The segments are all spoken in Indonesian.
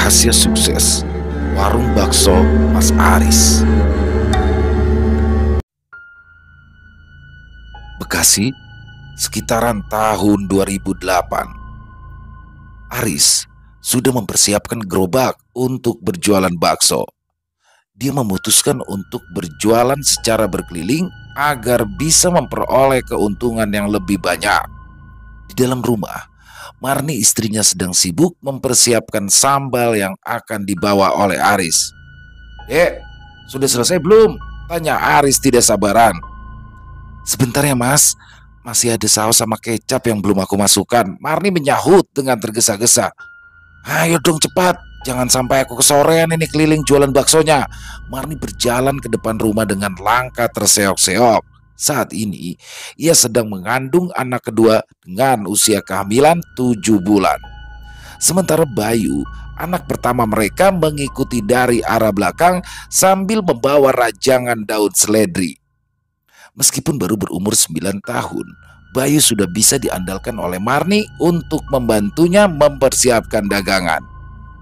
Rahasia sukses warung bakso Mas Aris. Bekasi, sekitaran tahun 2008. Aris sudah mempersiapkan gerobak untuk berjualan bakso. Dia memutuskan untuk berjualan secara berkeliling agar bisa memperoleh keuntungan yang lebih banyak. Di dalam rumah, Marni istrinya sedang sibuk mempersiapkan sambal yang akan dibawa oleh Aris. "Dek, sudah selesai belum?" tanya Aris tidak sabaran. "Sebentar ya mas, masih ada saus sama kecap yang belum aku masukkan," Marni menyahut dengan tergesa-gesa. "Ayo dong cepat, jangan sampai aku kesorean ini keliling jualan baksonya." Marni berjalan ke depan rumah dengan langkah terseok-seok. Saat ini, ia sedang mengandung anak kedua dengan usia kehamilan 7 bulan. Sementara Bayu, anak pertama mereka, mengikuti dari arah belakang sambil membawa rajangan daun seledri. Meskipun baru berumur 9 tahun, Bayu sudah bisa diandalkan oleh Marni untuk membantunya mempersiapkan dagangan.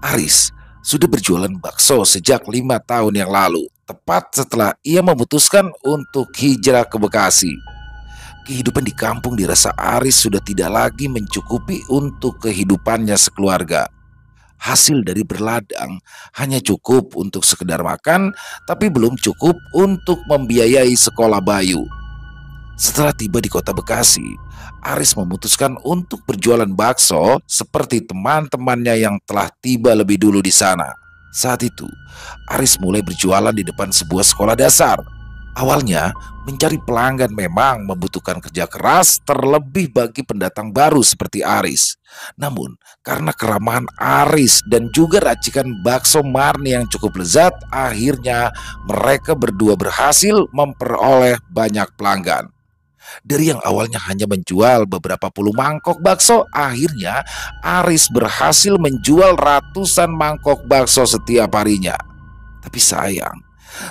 Aris sudah berjualan bakso sejak 5 tahun yang lalu, tepat setelah ia memutuskan untuk hijrah ke Bekasi. Kehidupan di kampung dirasa Aris sudah tidak lagi mencukupi untuk kehidupannya sekeluarga. Hasil dari berladang hanya cukup untuk sekedar makan, tapi belum cukup untuk membiayai sekolah Bayu. Setelah tiba di kota Bekasi, Aris memutuskan untuk berjualan bakso seperti teman-temannya yang telah tiba lebih dulu di sana. Saat itu, Aris mulai berjualan di depan sebuah sekolah dasar. Awalnya, mencari pelanggan memang membutuhkan kerja keras, terlebih bagi pendatang baru seperti Aris. Namun, karena keramahan Aris dan juga racikan bakso Marni yang cukup lezat, akhirnya mereka berdua berhasil memperoleh banyak pelanggan. Dari yang awalnya hanya menjual beberapa puluh mangkok bakso, akhirnya Aris berhasil menjual ratusan mangkok bakso setiap harinya. Tapi sayang,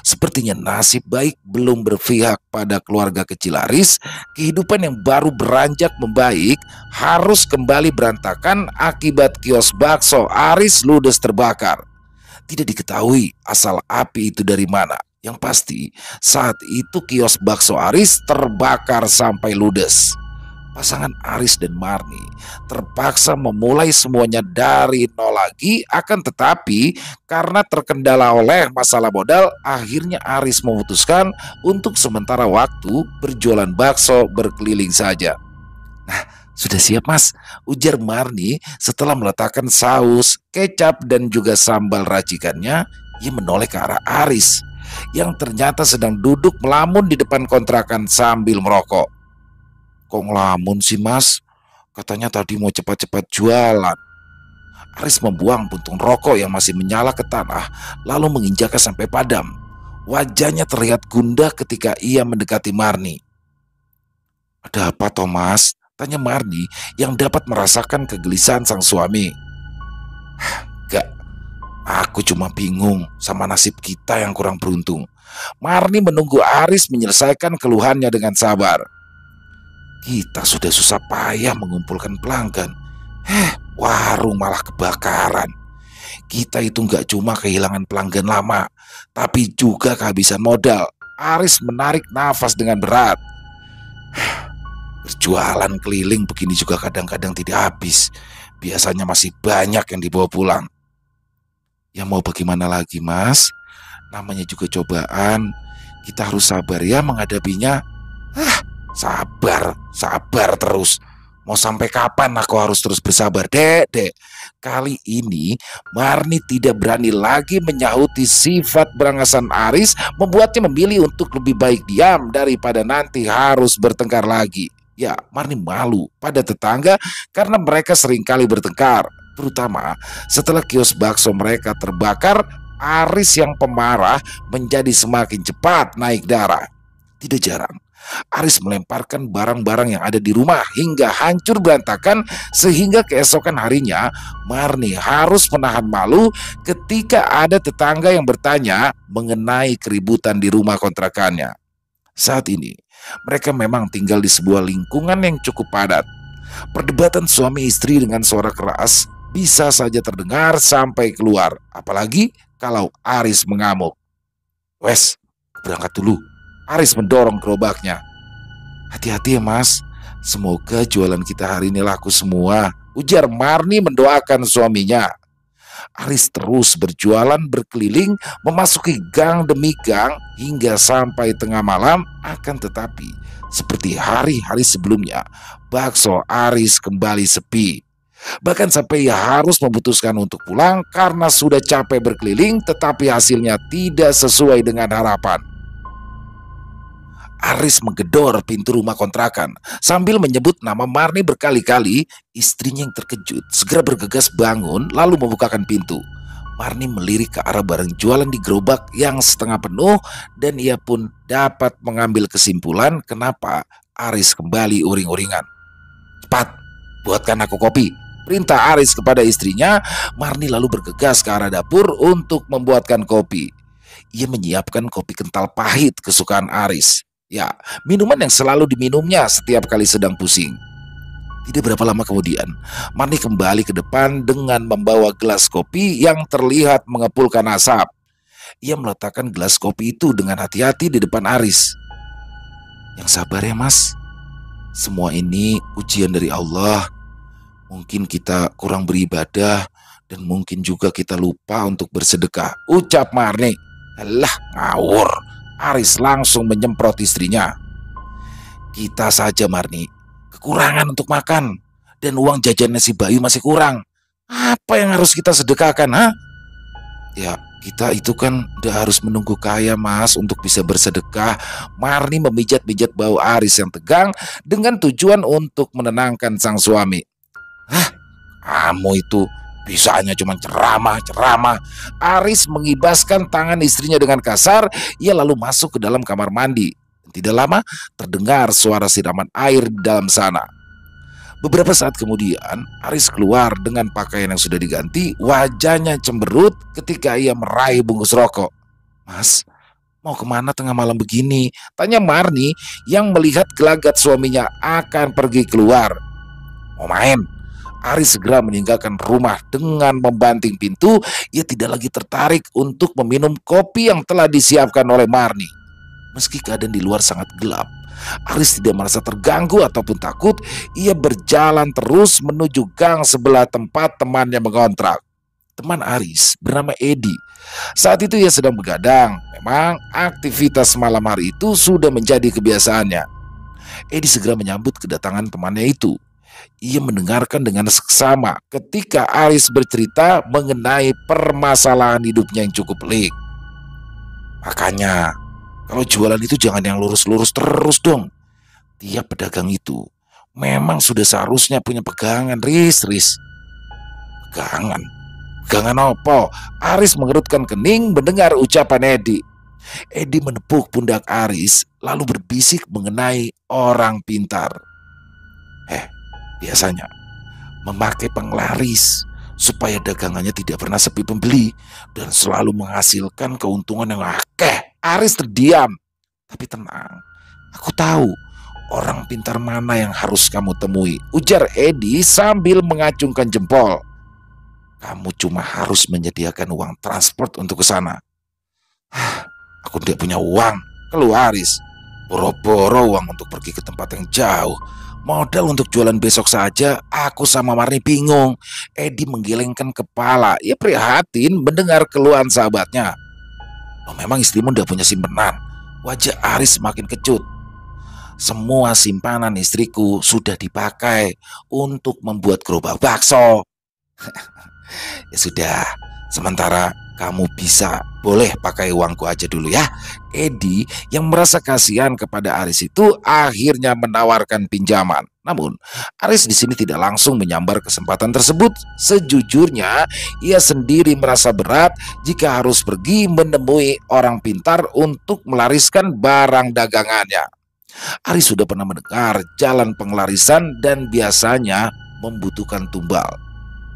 sepertinya nasib baik belum berpihak pada keluarga kecil Aris. Kehidupan yang baru beranjak membaik harus kembali berantakan akibat kios bakso Aris ludes terbakar. Tidak diketahui asal api itu dari mana. Yang pasti, saat itu kios bakso Aris terbakar sampai ludes. Pasangan Aris dan Marni terpaksa memulai semuanya dari nol lagi, akan tetapi karena terkendala oleh masalah modal, akhirnya Aris memutuskan untuk sementara waktu berjualan bakso berkeliling saja. "Nah, sudah siap mas," ujar Marni setelah meletakkan saus, kecap, dan juga sambal racikannya. Ia menoleh ke arah Aris yang ternyata sedang duduk melamun di depan kontrakan sambil merokok. "Kok ngelamun sih mas? Katanya tadi mau cepat-cepat jualan." Aris membuang puntung rokok yang masih menyala ke tanah, lalu menginjaknya sampai padam. Wajahnya terlihat gundah ketika ia mendekati Marni. "Ada apa Thomas?" tanya Marni yang dapat merasakan kegelisahan sang suami. "Gak, aku cuma bingung sama nasib kita yang kurang beruntung." Marni menunggu Aris menyelesaikan keluhannya dengan sabar. "Kita sudah susah payah mengumpulkan pelanggan. Warung malah kebakaran. Kita itu nggak cuma kehilangan pelanggan lama, tapi juga kehabisan modal." Aris menarik nafas dengan berat. "Berjualan keliling begini juga kadang-kadang tidak habis. Biasanya masih banyak yang dibawa pulang." "Ya mau bagaimana lagi mas? Namanya juga cobaan. Kita harus sabar ya menghadapinya." Sabar terus. Mau sampai kapan aku harus terus bersabar, dek? Kali ini Marni tidak berani lagi menyahuti sifat berangasan Aris, membuatnya memilih untuk lebih baik diam daripada nanti harus bertengkar lagi. Ya, Marni malu pada tetangga karena mereka seringkali bertengkar, terutama setelah kios bakso mereka terbakar. Aris yang pemarah menjadi semakin cepat naik darah. Tidak jarang Aris melemparkan barang-barang yang ada di rumah hingga hancur berantakan, sehingga keesokan harinya Marni harus menahan malu ketika ada tetangga yang bertanya mengenai keributan di rumah kontrakannya. Saat ini mereka memang tinggal di sebuah lingkungan yang cukup padat. Perdebatan suami istri dengan suara keras bisa saja terdengar sampai keluar, apalagi kalau Aris mengamuk. Wes, berangkat dulu. Aris mendorong gerobaknya. Hati-hati ya mas, semoga jualan kita hari ini laku semua, ujar Marni mendoakan suaminya. Aris terus berjualan berkeliling, memasuki gang demi gang hingga sampai tengah malam. Akan tetapi, seperti hari-hari sebelumnya, bakso Aris kembali sepi. Bahkan sampai ia harus memutuskan untuk pulang karena sudah capek berkeliling, tetapi hasilnya tidak sesuai dengan harapan. Aris menggedor pintu rumah kontrakan sambil menyebut nama Marni berkali-kali. Istrinya yang terkejut segera bergegas bangun lalu membukakan pintu. Marni melirik ke arah barang jualan di gerobak yang setengah penuh dan ia pun dapat mengambil kesimpulan kenapa Aris kembali uring-uringan. Cepat, buatkan aku kopi, perintah Aris kepada istrinya. Marni lalu bergegas ke arah dapur untuk membuatkan kopi. Ia menyiapkan kopi kental pahit kesukaan Aris. Ya, minuman yang selalu diminumnya setiap kali sedang pusing. Tidak berapa lama kemudian, Marni kembali ke depan dengan membawa gelas kopi yang terlihat mengepulkan asap. Ia meletakkan gelas kopi itu dengan hati-hati di depan Aris. Yang sabar ya mas, semua ini ujian dari Allah. Mungkin kita kurang beribadah dan mungkin juga kita lupa untuk bersedekah, ucap Marni. Alah, ngawur. Aris langsung menyemprot istrinya. Kita saja Marni, kekurangan untuk makan dan uang jajannya si Bayu masih kurang. Apa yang harus kita sedekahkan, ha? Ya, kita itu kan udah harus menunggu kaya mas untuk bisa bersedekah. Marni memijat-mijat bau Aris yang tegang dengan tujuan untuk menenangkan sang suami. Hah, kamu itu bisanya cuma ceramah. Aris mengibaskan tangan istrinya dengan kasar. Ia lalu masuk ke dalam kamar mandi. Tidak lama terdengar suara siraman air di dalam sana. Beberapa saat kemudian Aris keluar dengan pakaian yang sudah diganti. Wajahnya cemberut ketika ia meraih bungkus rokok. Mas, mau kemana tengah malam begini? Tanya Marni yang melihat gelagat suaminya akan pergi keluar. Mau main? Aris segera meninggalkan rumah dengan membanting pintu. Ia tidak lagi tertarik untuk meminum kopi yang telah disiapkan oleh Marni. Meski keadaan di luar sangat gelap, Aris tidak merasa terganggu ataupun takut. Ia berjalan terus menuju gang sebelah tempat temannya mengontrak. Teman Aris bernama Edi. Saat itu ia sedang begadang. Memang aktivitas malam hari itu sudah menjadi kebiasaannya. Edi segera menyambut kedatangan temannya itu. Ia mendengarkan dengan seksama ketika Aris bercerita mengenai permasalahan hidupnya yang cukup pelik. Makanya, kalau jualan itu jangan yang lurus-lurus terus dong. Tiap pedagang itu memang sudah seharusnya punya pegangan, Riz. Pegangan? Pegangan apa? Aris mengerutkan kening mendengar ucapan Edi. Edi menepuk pundak Aris lalu berbisik mengenai orang pintar. Biasanya memakai penglaris supaya dagangannya tidak pernah sepi pembeli dan selalu menghasilkan keuntungan yang akeh. Aris terdiam. Tapi tenang, aku tahu orang pintar mana yang harus kamu temui, ujar Edi sambil mengacungkan jempol. Kamu cuma harus menyediakan uang transport untuk ke sana. Aku tidak punya uang, keluh Aris. Boro-boro uang untuk pergi ke tempat yang jauh. Modal untuk jualan besok saja, aku sama Marni bingung. Edi menggelengkan kepala. Ia prihatin mendengar keluhan sahabatnya. Oh, memang istrimu udah punya simpenan? Wajah Aris semakin kecut. Semua simpanan istriku sudah dipakai untuk membuat gerobak bakso. Ya sudah, sementara kamu boleh pakai uangku aja dulu ya. Edi yang merasa kasihan kepada Aris itu akhirnya menawarkan pinjaman. Namun Aris di sini tidak langsung menyambar kesempatan tersebut. Sejujurnya ia sendiri merasa berat jika harus pergi menemui orang pintar untuk melariskan barang dagangannya. Aris sudah pernah mendengar jalan pengelarisan dan biasanya membutuhkan tumbal.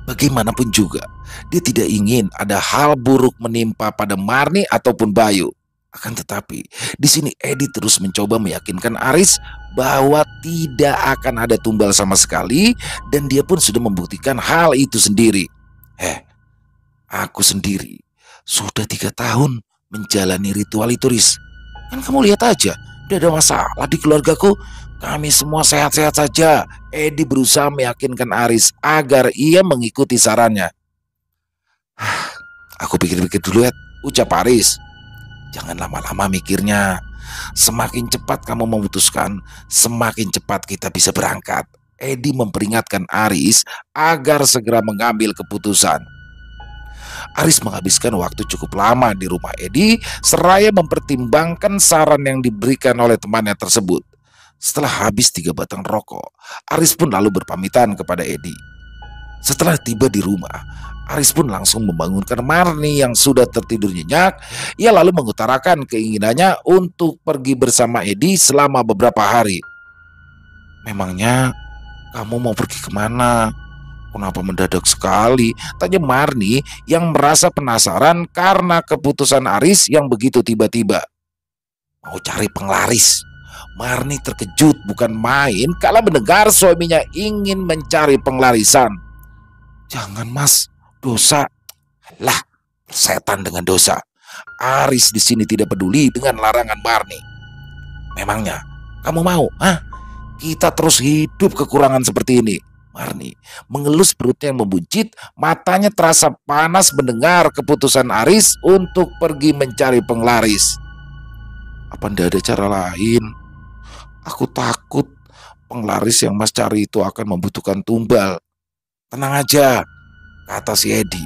Bagaimanapun juga, dia tidak ingin ada hal buruk menimpa pada Marni ataupun Bayu. Akan tetapi, di sini Edi terus mencoba meyakinkan Aris bahwa tidak akan ada tumbal sama sekali dan dia pun sudah membuktikan hal itu sendiri. Aku sendiri sudah 3 tahun menjalani ritual itu, Riz. Kan kamu lihat aja, tidak ada masalah di keluargaku. Kami semua sehat-sehat saja. Edi berusaha meyakinkan Aris agar ia mengikuti sarannya. Aku pikir-pikir dulu, Ed, ucap Aris. Jangan lama-lama mikirnya. Semakin cepat kamu memutuskan, semakin cepat kita bisa berangkat. Edi memperingatkan Aris agar segera mengambil keputusan. Aris menghabiskan waktu cukup lama di rumah Edi seraya mempertimbangkan saran yang diberikan oleh temannya tersebut. Setelah habis 3 batang rokok, Aris pun lalu berpamitan kepada Edi. Setelah tiba di rumah, Aris pun langsung membangunkan Marni yang sudah tertidur nyenyak. Ia lalu mengutarakan keinginannya untuk pergi bersama Edi selama beberapa hari. Memangnya kamu mau pergi kemana? Kenapa mendadak sekali? Tanya Marni yang merasa penasaran karena keputusan Aris yang begitu tiba-tiba. Mau cari penglaris. Marni terkejut bukan main kala mendengar suaminya ingin mencari penglarisan. Jangan, Mas, dosa. Lah, setan dengan dosa. Aris di sini tidak peduli dengan larangan Marni. Memangnya kamu mau, kita terus hidup kekurangan seperti ini? Marni mengelus perutnya yang membuncit, matanya terasa panas mendengar keputusan Aris untuk pergi mencari penglaris. Apa tidak ada cara lain? Aku takut penglaris yang Mas cari itu akan membutuhkan tumbal. Tenang aja, kata si Edi.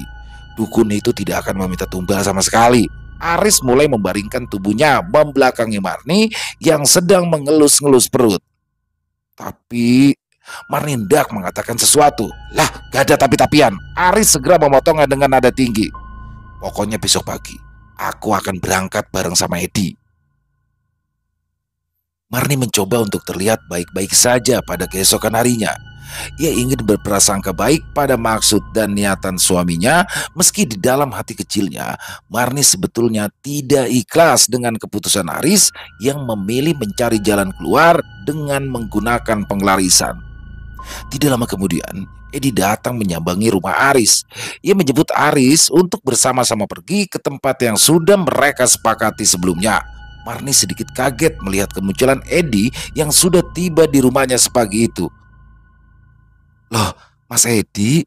Dukun itu tidak akan meminta tumbal sama sekali. Aris mulai membaringkan tubuhnya membelakangi Marni yang sedang mengelus-ngelus perut. Tapi Marni hendak mengatakan sesuatu. Lah, gak ada tapi-tapian. Aris segera memotongnya dengan nada tinggi. Pokoknya besok pagi aku akan berangkat bareng sama Edi. Marni mencoba untuk terlihat baik-baik saja pada keesokan harinya. Ia ingin berprasangka baik pada maksud dan niatan suaminya, meski di dalam hati kecilnya Marni sebetulnya tidak ikhlas dengan keputusan Aris yang memilih mencari jalan keluar dengan menggunakan penglarisan. Tidak lama kemudian, Edi datang menyambangi rumah Aris. Ia menjemput Aris untuk bersama-sama pergi ke tempat yang sudah mereka sepakati sebelumnya. Marni sedikit kaget melihat kemunculan Edi yang sudah tiba di rumahnya sepagi itu. Loh, Mas Edi,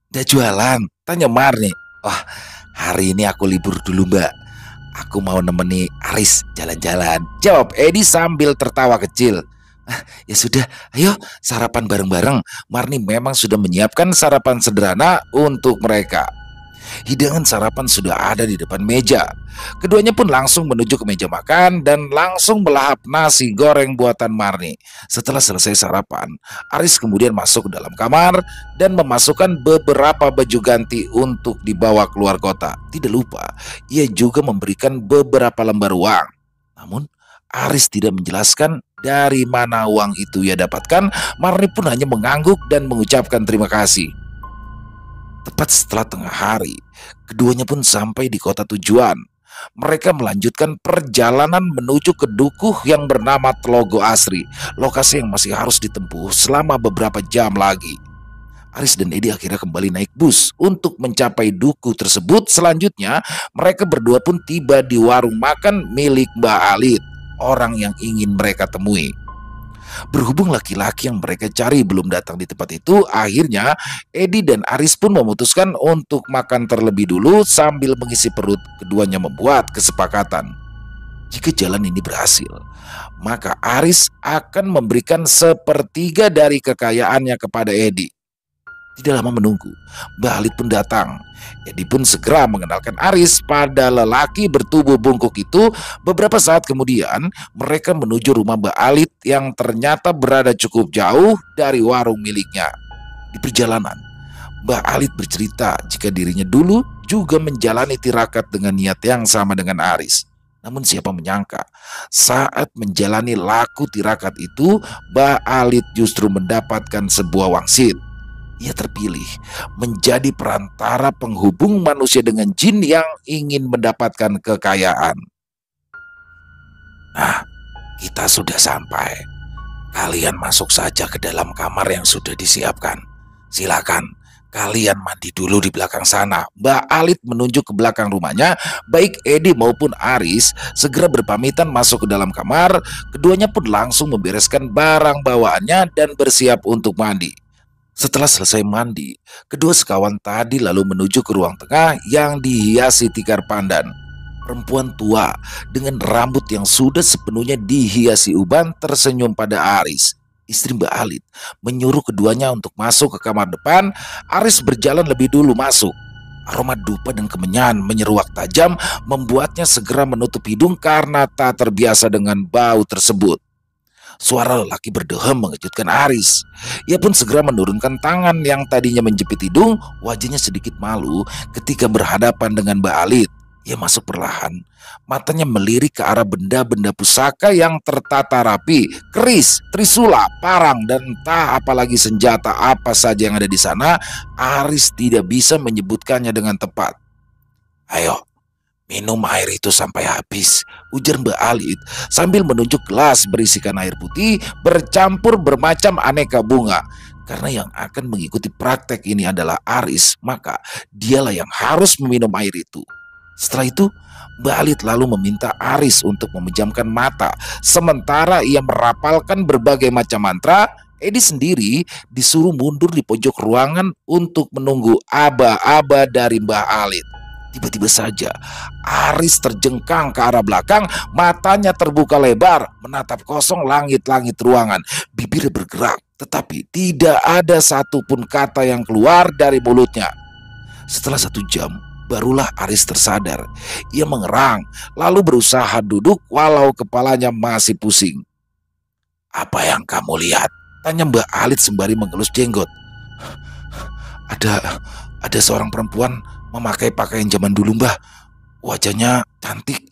udah jualan? Tanya Marni. Wah, hari ini aku libur dulu, Mbak. Aku mau nemeni Aris jalan-jalan, jawab Edi sambil tertawa kecil. Ya sudah, ayo sarapan bareng-bareng. Marni memang sudah menyiapkan sarapan sederhana untuk mereka. Hidangan sarapan sudah ada di depan meja. Keduanya pun langsung menuju ke meja makan dan langsung melahap nasi goreng buatan Marni. Setelah selesai sarapan, Aris kemudian masuk ke dalam kamar dan memasukkan beberapa baju ganti untuk dibawa keluar kota. Tidak lupa, ia juga memberikan beberapa lembar uang. Namun Aris tidak menjelaskan dari mana uang itu ia dapatkan. Marni pun hanya mengangguk dan mengucapkan terima kasih. Tepat setelah tengah hari, keduanya pun sampai di kota tujuan. Mereka melanjutkan perjalanan menuju ke dukuh yang bernama Telogo Asri, lokasi yang masih harus ditempuh selama beberapa jam lagi. Aris dan Edi akhirnya kembali naik bus untuk mencapai dukuh tersebut. Selanjutnya, mereka berdua pun tiba di warung makan milik Mbak Alit, orang yang ingin mereka temui. Berhubung laki-laki yang mereka cari belum datang di tempat itu, akhirnya Edi dan Aris pun memutuskan untuk makan terlebih dulu sambil mengisi perut. Keduanya membuat kesepakatan. Jika jalan ini berhasil, maka Aris akan memberikan 1/3 dari kekayaannya kepada Edi. Tidak lama menunggu, Mbak Alit pun datang. Edi pun segera mengenalkan Aris pada lelaki bertubuh bungkuk itu. Beberapa saat kemudian, mereka menuju rumah Mbak Alit yang ternyata berada cukup jauh dari warung miliknya. Di perjalanan, Mbak Alit bercerita jika dirinya dulu juga menjalani tirakat dengan niat yang sama dengan Aris. Namun siapa menyangka, saat menjalani laku tirakat itu, Mbak Alit justru mendapatkan sebuah wangsit. Ia terpilih menjadi perantara penghubung manusia dengan jin yang ingin mendapatkan kekayaan. Nah, kita sudah sampai. Kalian masuk saja ke dalam kamar yang sudah disiapkan. Silakan, kalian mandi dulu di belakang sana. Mbak Alit menunjuk ke belakang rumahnya. Baik Edi maupun Aris segera berpamitan masuk ke dalam kamar. Keduanya pun langsung membereskan barang bawaannya dan bersiap untuk mandi. Setelah selesai mandi, kedua sekawan tadi lalu menuju ke ruang tengah yang dihiasi tikar pandan. Perempuan tua dengan rambut yang sudah sepenuhnya dihiasi uban tersenyum pada Aris. Istri Mbak Alit menyuruh keduanya untuk masuk ke kamar depan. Aris berjalan lebih dulu masuk. Aroma dupa dan kemenyan menyeruak tajam membuatnya segera menutup hidung karena tak terbiasa dengan bau tersebut. Suara lelaki berdehem mengejutkan Aris. Ia pun segera menurunkan tangan yang tadinya menjepit hidung. Wajahnya sedikit malu ketika berhadapan dengan Mbak Alit. Ia masuk perlahan, matanya melirik ke arah benda-benda pusaka yang tertata rapi, keris, trisula, parang, dan entah apalagi senjata apa saja yang ada di sana. Aris tidak bisa menyebutkannya dengan tepat. Ayo, minum air itu sampai habis, ujar Mbak Alit sambil menunjuk gelas berisikan air putih bercampur bermacam aneka bunga. Karena yang akan mengikuti praktek ini adalah Aris, maka dialah yang harus meminum air itu. Setelah itu, Mbak Alit lalu meminta Aris untuk memejamkan mata. Sementara ia merapalkan berbagai macam mantra, Edi sendiri disuruh mundur di pojok ruangan untuk menunggu aba-aba dari Mbak Alit. Tiba-tiba saja, Aris terjengkang ke arah belakang, matanya terbuka lebar, menatap kosong langit-langit ruangan. Bibirnya bergerak, tetapi tidak ada satupun kata yang keluar dari mulutnya. Setelah 1 jam, barulah Aris tersadar. Ia mengerang, lalu berusaha duduk walau kepalanya masih pusing. Apa yang kamu lihat? Tanya Mbak Alit sembari mengelus jenggot. Ada seorang perempuan memakai pakaian zaman dulu, Mbah. Wajahnya cantik,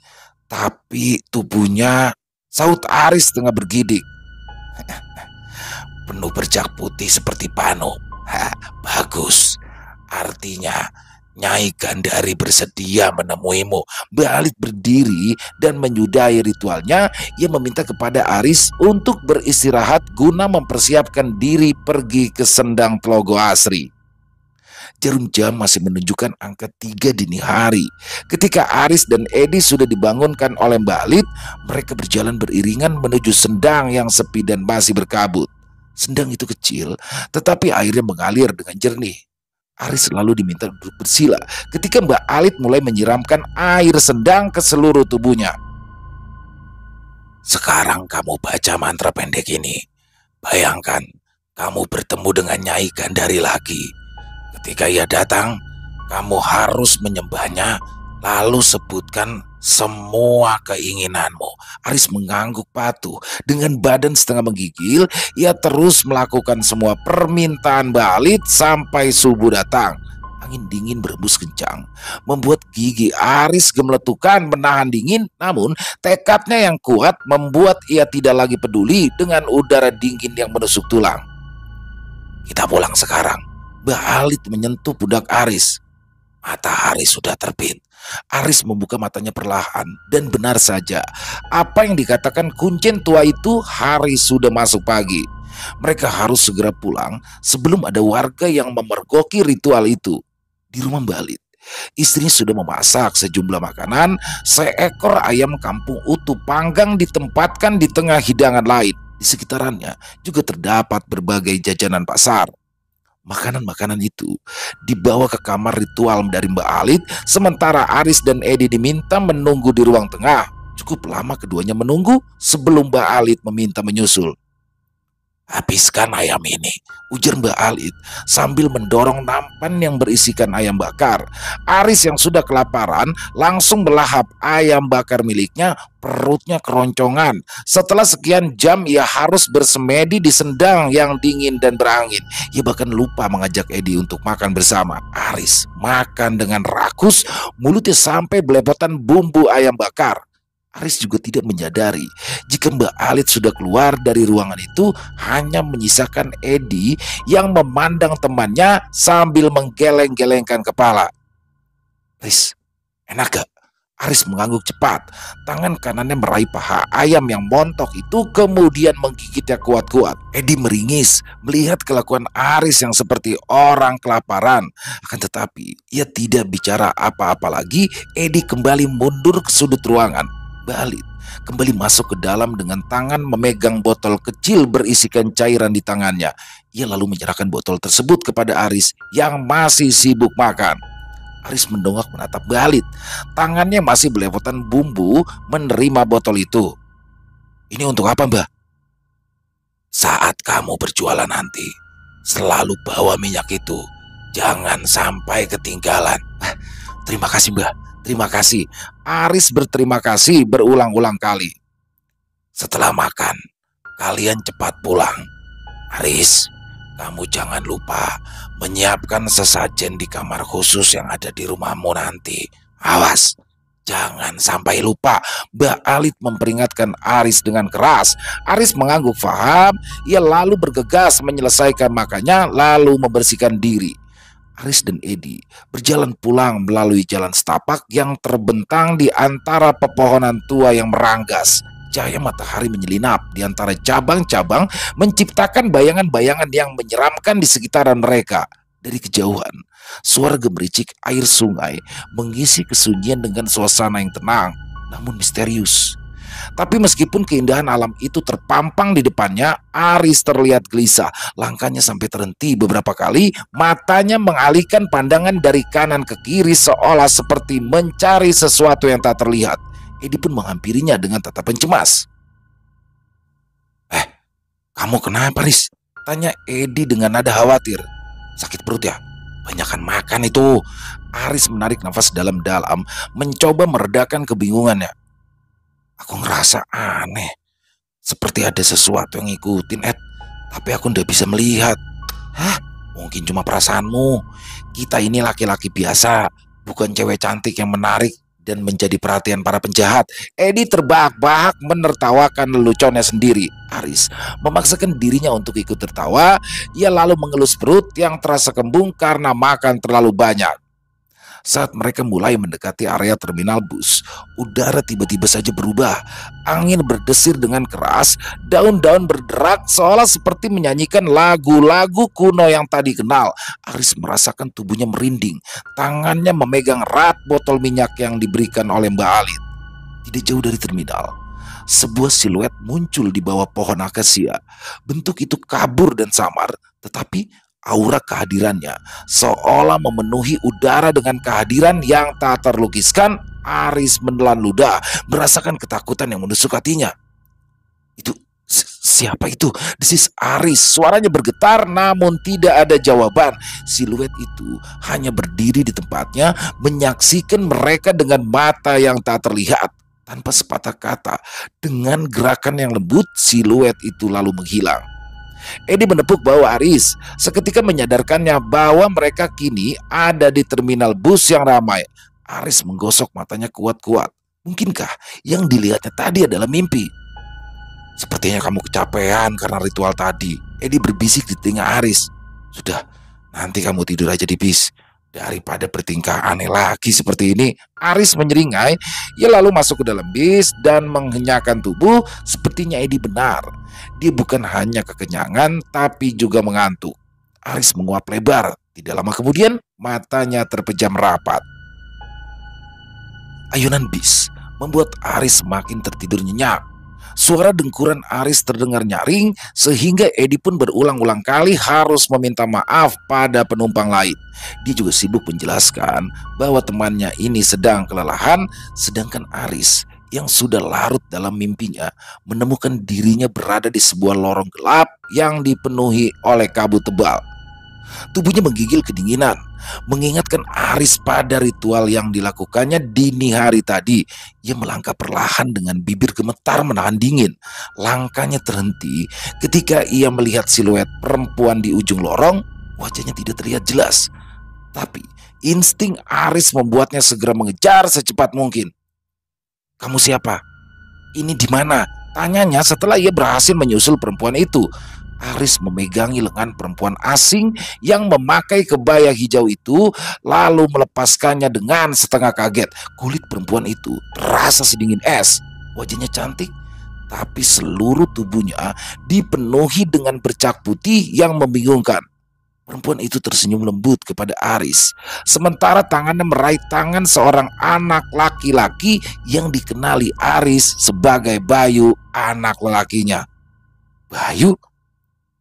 tapi tubuhnya, saut Aris tengah bergidik. Penuh bercak putih seperti panu. Bagus. Artinya Nyai Gandari bersedia menemuimu. Mbak Alit berdiri dan menyudahi ritualnya. Ia meminta kepada Aris untuk beristirahat guna mempersiapkan diri pergi ke Sendang Tlogo Asri. Jarum jam masih menunjukkan angka 3 dini hari. Ketika Aris dan Edi sudah dibangunkan oleh Mbak Alit, mereka berjalan beriringan menuju sendang yang sepi dan masih berkabut. Sendang itu kecil, tetapi airnya mengalir dengan jernih. Aris selalu diminta duduk bersila ketika Mbak Alit mulai menyiramkan air sendang ke seluruh tubuhnya. Sekarang kamu baca mantra pendek ini. Bayangkan kamu bertemu dengan Nyai Gandari lagi. Ketika ia datang, kamu harus menyembahnya, lalu sebutkan semua keinginanmu. Aris mengangguk patuh. Dengan badan setengah menggigil, ia terus melakukan semua permintaan Mbak Alit sampai subuh datang. Angin dingin berembus kencang, membuat gigi Aris gemeletukan menahan dingin. Namun tekadnya yang kuat membuat ia tidak lagi peduli dengan udara dingin yang menusuk tulang. Kita pulang sekarang. Mbak Alit menyentuh pundak Aris. Matahari sudah terbit. Aris membuka matanya perlahan, dan benar saja, apa yang dikatakan kuncen tua itu, hari sudah masuk pagi. Mereka harus segera pulang sebelum ada warga yang memergoki ritual itu. Di rumah Mbak Alit, istrinya sudah memasak sejumlah makanan. Seekor ayam kampung utuh panggang ditempatkan di tengah hidangan lain. Di sekitarannya juga terdapat berbagai jajanan pasar. Makanan-makanan itu dibawa ke kamar ritual dari Mbak Alit, sementara Aris dan Edi diminta menunggu di ruang tengah. Cukup lama keduanya menunggu sebelum Mbak Alit meminta menyusul. Habiskan ayam ini, ujar Mbak Alit sambil mendorong nampan yang berisikan ayam bakar. Aris yang sudah kelaparan langsung melahap ayam bakar miliknya, perutnya keroncongan. Setelah sekian jam ia harus bersemedi di sendang yang dingin dan berangin. Ia bahkan lupa mengajak Edi untuk makan bersama. Aris makan dengan rakus, mulutnya sampai belepotan bumbu ayam bakar. Aris juga tidak menyadari jika Mbak Alit sudah keluar dari ruangan itu, hanya menyisakan Edi yang memandang temannya sambil menggeleng-gelengkan kepala. Riz, enak gak? Aris mengangguk cepat. Tangan kanannya meraih paha ayam yang montok itu, kemudian menggigitnya kuat-kuat. Edi meringis melihat kelakuan Aris yang seperti orang kelaparan. Akan tetapi ia tidak bicara apa-apa lagi. Edi kembali mundur ke sudut ruangan. Balik kembali masuk ke dalam dengan tangan memegang botol kecil berisikan cairan di tangannya. Ia lalu menyerahkan botol tersebut kepada Aris yang masih sibuk makan. Aris mendongak menatap Balit. Tangannya masih belepotan bumbu menerima botol itu. Ini untuk apa, Mbah? Saat kamu berjualan nanti, selalu bawa minyak itu. Jangan sampai ketinggalan. Terima kasih, Mbah. Terima kasih. Aris berterima kasih berulang-ulang kali. Setelah makan, kalian cepat pulang. Aris, kamu jangan lupa menyiapkan sesajen di kamar khusus yang ada di rumahmu nanti. Awas, jangan sampai lupa. Mbak Alit memperingatkan Aris dengan keras. Aris mengangguk faham. Ia lalu bergegas menyelesaikan makannya lalu membersihkan diri. Aris dan Edi berjalan pulang melalui jalan setapak yang terbentang di antara pepohonan tua yang meranggas. Cahaya matahari menyelinap di antara cabang-cabang, menciptakan bayangan-bayangan yang menyeramkan di sekitaran mereka. Dari kejauhan, suara gemericik air sungai mengisi kesunyian dengan suasana yang tenang, namun misterius. Tapi meskipun keindahan alam itu terpampang di depannya, Aris terlihat gelisah. Langkahnya sampai terhenti beberapa kali, matanya mengalihkan pandangan dari kanan ke kiri seolah seperti mencari sesuatu yang tak terlihat. Edi pun menghampirinya dengan tatapan cemas. Kamu kenapa, Riz? Tanya Edi dengan nada khawatir. Sakit perut ya? Banyakan makan itu. Aris menarik nafas dalam-dalam, mencoba meredakan kebingungannya. Aku ngerasa aneh. Seperti ada sesuatu yang ngikutin, Ed. Tapi aku ndak bisa melihat. Hah? Mungkin cuma perasaanmu. Kita ini laki-laki biasa, bukan cewek cantik yang menarik dan menjadi perhatian para penjahat. Edi terbahak-bahak menertawakan leluconnya sendiri. Aris memaksakan dirinya untuk ikut tertawa. Ia lalu mengelus perut yang terasa kembung karena makan terlalu banyak. Saat mereka mulai mendekati area terminal bus, udara tiba-tiba saja berubah. Angin berdesir dengan keras, daun-daun berderak seolah seperti menyanyikan lagu-lagu kuno yang tadi kenal. Aris merasakan tubuhnya merinding. Tangannya memegang erat botol minyak yang diberikan oleh Mbak Alit. Tidak jauh dari terminal, sebuah siluet muncul di bawah pohon akasia. Bentuk itu kabur dan samar, tetapi aura kehadirannya seolah memenuhi udara dengan kehadiran yang tak terlukiskan. Aris menelan ludah, merasakan ketakutan yang menusuk hatinya. Itu siapa itu? This is Aris. Suaranya bergetar namun tidak ada jawaban. Siluet itu hanya berdiri di tempatnya, menyaksikan mereka dengan mata yang tak terlihat. Tanpa sepatah kata, dengan gerakan yang lembut, siluet itu lalu menghilang. Edi menepuk bahu Aris, seketika menyadarkannya bahwa mereka kini ada di terminal bus yang ramai. Aris menggosok matanya kuat-kuat. Mungkinkah yang dilihatnya tadi adalah mimpi? Sepertinya kamu kecapean karena ritual tadi. Edi berbisik di telinga Aris. Sudah, nanti kamu tidur aja di bis. Daripada bertingkah aneh lagi seperti ini. Aris menyeringai. Ia lalu masuk ke dalam bis dan menghenyakan tubuh. Sepertinya Edi benar. Dia bukan hanya kekenyangan tapi juga mengantuk. Aris menguap lebar. Tidak lama kemudian matanya terpejam rapat. Ayunan bis membuat Aris semakin tertidur nyenyak. Suara dengkuran Aris terdengar nyaring sehingga Edi pun berulang-ulang kali harus meminta maaf pada penumpang lain. Dia juga sibuk menjelaskan bahwa temannya ini sedang kelelahan, sedangkan Aris yang sudah larut dalam mimpinya menemukan dirinya berada di sebuah lorong gelap yang dipenuhi oleh kabut tebal. Tubuhnya menggigil kedinginan, mengingatkan Aris pada ritual yang dilakukannya dini hari tadi. Ia melangkah perlahan dengan bibir gemetar menahan dingin. Langkahnya terhenti ketika ia melihat siluet perempuan di ujung lorong. Wajahnya tidak terlihat jelas, tapi insting Aris membuatnya segera mengejar secepat mungkin. Kamu siapa? Ini di mana? Tanyanya setelah ia berhasil menyusul perempuan itu. Aris memegangi lengan perempuan asing yang memakai kebaya hijau itu, lalu melepaskannya dengan setengah kaget. Kulit perempuan itu terasa sedingin es. Wajahnya cantik, tapi seluruh tubuhnya dipenuhi dengan bercak putih yang membingungkan. Perempuan itu tersenyum lembut kepada Aris, sementara tangannya meraih tangan seorang anak laki-laki yang dikenali Aris sebagai Bayu, anak lelakinya. Bayu,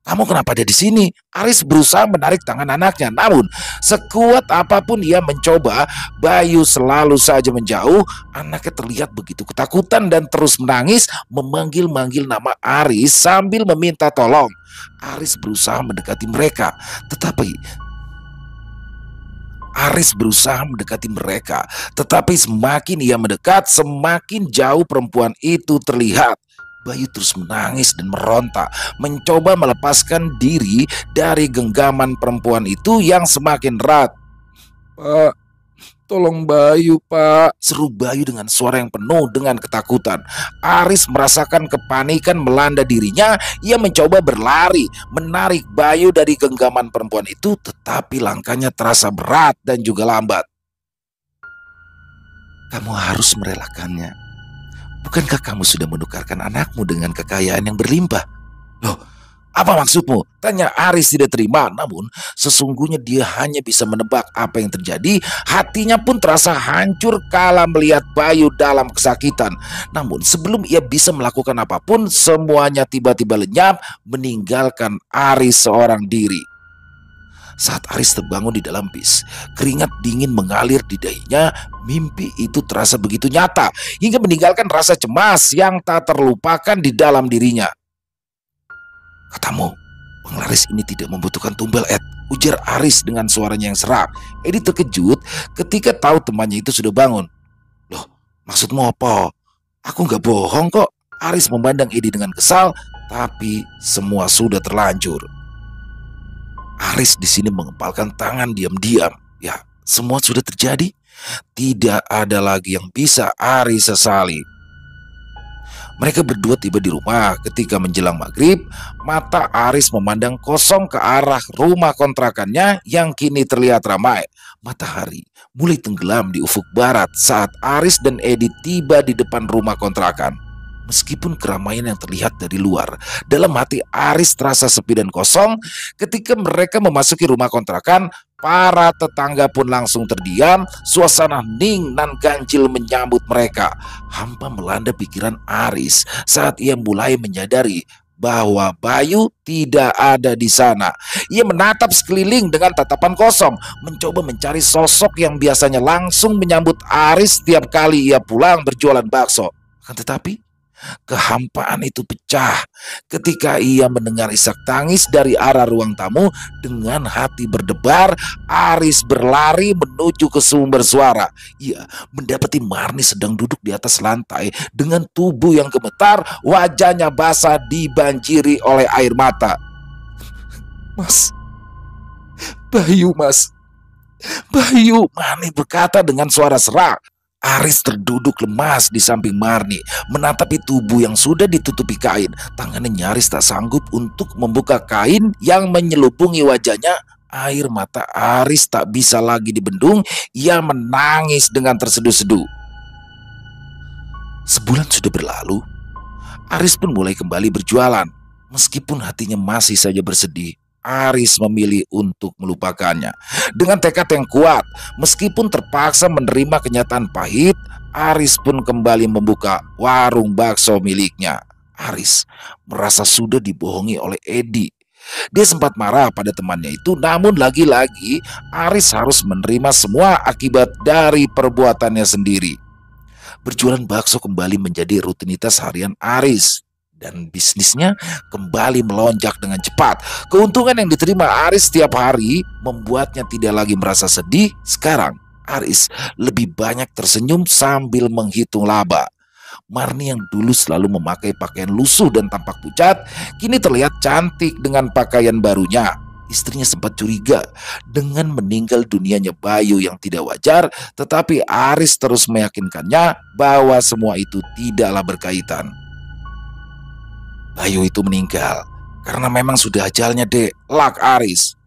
kamu kenapa ada di sini? Aris berusaha menarik tangan anaknya, namun sekuat apapun ia mencoba, Bayu selalu saja menjauh. Anaknya terlihat begitu ketakutan dan terus menangis, memanggil-manggil nama Aris sambil meminta tolong. Aris berusaha mendekati mereka, tetapi semakin ia mendekat, semakin jauh perempuan itu terlihat. Bayu terus menangis dan meronta, mencoba melepaskan diri dari genggaman perempuan itu yang semakin erat. "Pak, tolong Bayu, Pak," seru Bayu dengan suara yang penuh dengan ketakutan. Aris merasakan kepanikan melanda dirinya. Ia mencoba berlari, menarik Bayu dari genggaman perempuan itu, tetapi langkahnya terasa berat dan juga lambat. "Kamu harus merelakannya. Bukankah kamu sudah menukarkan anakmu dengan kekayaan yang berlimpah?" "Loh, apa maksudmu?" tanya Aris tidak terima. Namun sesungguhnya dia hanya bisa menebak apa yang terjadi. Hatinya pun terasa hancur kala melihat Bayu dalam kesakitan. Namun sebelum ia bisa melakukan apapun, semuanya tiba-tiba lenyap, meninggalkan Aris seorang diri. Saat Aris terbangun di dalam bis, keringat dingin mengalir di dahinya. Mimpi itu terasa begitu nyata, hingga meninggalkan rasa cemas yang tak terlupakan di dalam dirinya. "Katamu, penglaris ini tidak membutuhkan tumbal, Ed," ujar Aris dengan suaranya yang serak. Edi terkejut ketika tahu temannya itu sudah bangun. "Loh, maksudmu apa? Aku nggak bohong kok." Aris memandang Edi dengan kesal, tapi semua sudah terlanjur. Aris di sini mengepalkan tangan diam-diam. Ya, semua sudah terjadi. Tidak ada lagi yang bisa Aris sesali. Mereka berdua tiba di rumah ketika menjelang maghrib. Mata Aris memandang kosong ke arah rumah kontrakannya yang kini terlihat ramai. Matahari mulai tenggelam di ufuk barat saat Aris dan Edi tiba di depan rumah kontrakan. Meskipun keramaian yang terlihat dari luar, dalam hati Aris terasa sepi dan kosong. Ketika mereka memasuki rumah kontrakan, para tetangga pun langsung terdiam. Suasana hening dan ganjil menyambut mereka. Hampa melanda pikiran Aris saat ia mulai menyadari bahwa Bayu tidak ada di sana. Ia menatap sekeliling dengan tatapan kosong, mencoba mencari sosok yang biasanya langsung menyambut Aris setiap kali ia pulang berjualan bakso. Akan tetapi kehampaan itu pecah ketika ia mendengar isak tangis dari arah ruang tamu. Dengan hati berdebar, Aris berlari menuju ke sumber suara. Ia mendapati Marni sedang duduk di atas lantai dengan tubuh yang gemetar, wajahnya basah dibanjiri oleh air mata. "Mas, Bayu, Mas. Bayu," Marni berkata dengan suara serak. Aris terduduk lemas di samping Marni, menatapi tubuh yang sudah ditutupi kain. Tangannya nyaris tak sanggup untuk membuka kain yang menyelubungi wajahnya. Air mata Aris tak bisa lagi dibendung. Ia menangis dengan terseduh-seduh. Sebulan sudah berlalu. Aris pun mulai kembali berjualan. Meskipun hatinya masih saja bersedih, Aris memilih untuk melupakannya. Dengan tekad yang kuat, meskipun terpaksa menerima kenyataan pahit, Aris pun kembali membuka warung bakso miliknya. Aris merasa sudah dibohongi oleh Edi. Dia sempat marah pada temannya itu, namun lagi-lagi Aris harus menerima semua akibat dari perbuatannya sendiri. Berjualan bakso kembali menjadi rutinitas harian Aris, dan bisnisnya kembali melonjak dengan cepat. Keuntungan yang diterima Aris setiap hari membuatnya tidak lagi merasa sedih. Sekarang Aris lebih banyak tersenyum sambil menghitung laba. Marni yang dulu selalu memakai pakaian lusuh dan tampak pucat, kini terlihat cantik dengan pakaian barunya. Istrinya sempat curiga dengan meninggal dunianya Bayu yang tidak wajar, tetapi Aris terus meyakinkannya bahwa semua itu tidaklah berkaitan. Bayu itu meninggal Karena memang sudah ajalnya, Dek. Lak, Aris.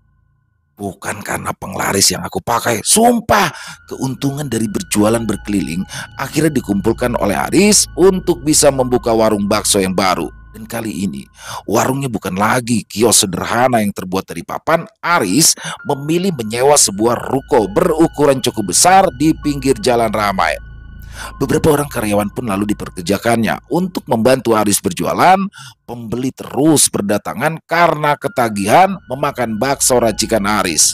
Bukan karena penglaris yang aku pakai. Sumpah, keuntungan dari berjualan berkeliling akhirnya dikumpulkan oleh Aris untuk bisa membuka warung bakso yang baru. Dan kali ini, warungnya bukan lagi kios sederhana yang terbuat dari papan. Aris memilih menyewa sebuah ruko berukuran cukup besar di pinggir jalan ramai. Beberapa orang karyawan pun lalu diperkerjakannya untuk membantu Aris berjualan. Pembeli terus berdatangan karena ketagihan memakan bakso racikan Aris.